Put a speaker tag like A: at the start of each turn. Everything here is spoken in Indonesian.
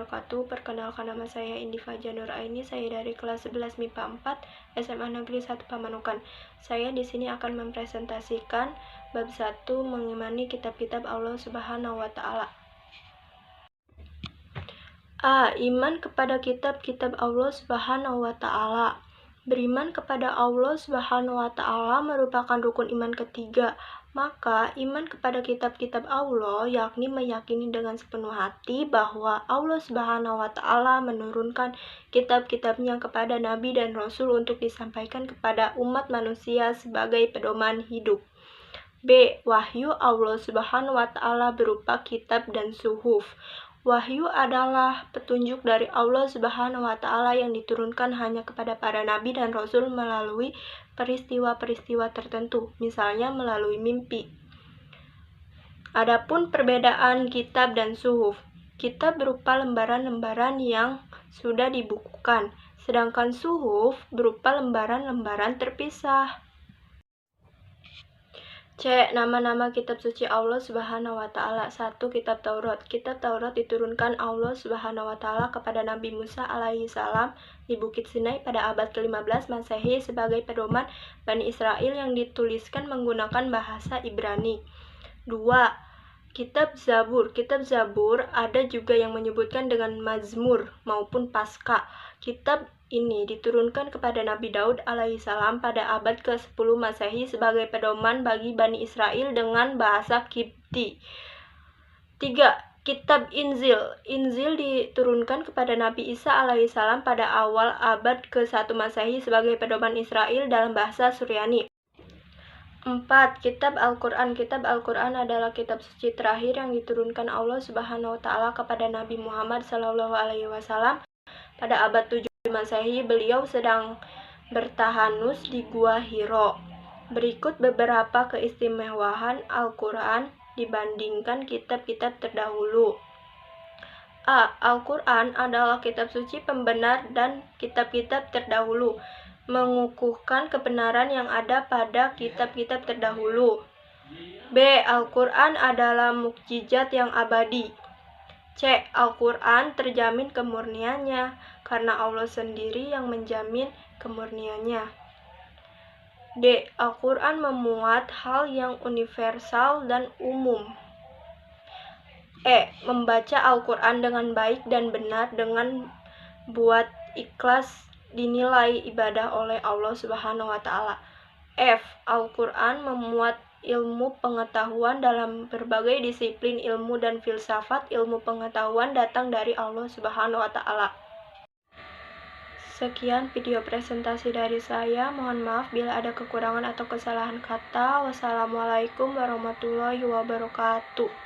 A: wabarakatuh. Perkenalkan, nama saya Indi Fajanur Aini. Saya dari kelas 11 MIPA 4 SMA Negeri 1 Pamanukan. Saya di sini akan mempresentasikan bab 1 mengimani kitab-kitab Allah Subhanahu wa taala. A. Iman kepada kitab-kitab Allah Subhanahu wa taala. Beriman kepada Allah Subhanahu wa taala merupakan rukun iman ketiga. Maka, iman kepada kitab-kitab Allah yakni meyakini dengan sepenuh hati bahwa Allah Subhanahu wa taala menurunkan kitab-kitabnya kepada nabi dan rasul untuk disampaikan kepada umat manusia sebagai pedoman hidup. B. Wahyu Allah Subhanahu wa taala berupa kitab dan suhuf. Wahyu adalah petunjuk dari Allah Subhanahu wa taala yang diturunkan hanya kepada para nabi dan rasul melalui peristiwa-peristiwa tertentu, misalnya melalui mimpi. Adapun perbedaan kitab dan suhuf. Kitab berupa lembaran-lembaran yang sudah dibukukan, sedangkan suhuf berupa lembaran-lembaran terpisah. C. Nama-nama kitab suci Allah Subhanahu wa taala. 1. Kitab Taurat. Kitab Taurat diturunkan Allah Subhanahu wa taala kepada Nabi Musa alaihi salam di Bukit Sinai pada abad ke-15 Masehi sebagai pedoman Bani Israel yang dituliskan menggunakan bahasa Ibrani. 2. Kitab Zabur. Kitab Zabur ada juga yang menyebutkan dengan Mazmur maupun Pasca. Kitab ini diturunkan kepada Nabi Daud alaihissalam pada abad ke-10 Masehi sebagai pedoman bagi Bani Israel dengan bahasa Kipti. 3. Kitab Injil. Injil diturunkan kepada Nabi Isa alaihissalam pada awal abad ke-1 Masehi sebagai pedoman Israel dalam bahasa Suryani. 4. Kitab Al-Quran. Kitab Al-Quran adalah kitab suci terakhir yang diturunkan Allah Subhanahu wa taala kepada Nabi Muhammad SAW pada abad 7 Masehi. Beliau sedang bertahanus di Gua Hiro. Berikut beberapa keistimewaan Al-Quran dibandingkan kitab-kitab terdahulu. A. Al-Quran adalah kitab suci pembenar dan kitab-kitab terdahulu, mengukuhkan kebenaran yang ada pada kitab-kitab terdahulu. B. Al-Quran adalah mukjizat yang abadi. C. Al-Quran terjamin kemurniannya karena Allah sendiri yang menjamin kemurniannya. D. Al-Quran memuat hal yang universal dan umum. E. Membaca Al-Quran dengan baik dan benar dengan buat ikhlas dinilai ibadah oleh Allah Subhanahu wa taala. F. Al-Quran memuat ilmu pengetahuan dalam berbagai disiplin ilmu dan filsafat. Ilmu pengetahuan datang dari Allah Subhanahu wa taala. Sekian video presentasi dari saya. Mohon maaf bila ada kekurangan atau kesalahan kata. Wassalamualaikum warahmatullahi wabarakatuh.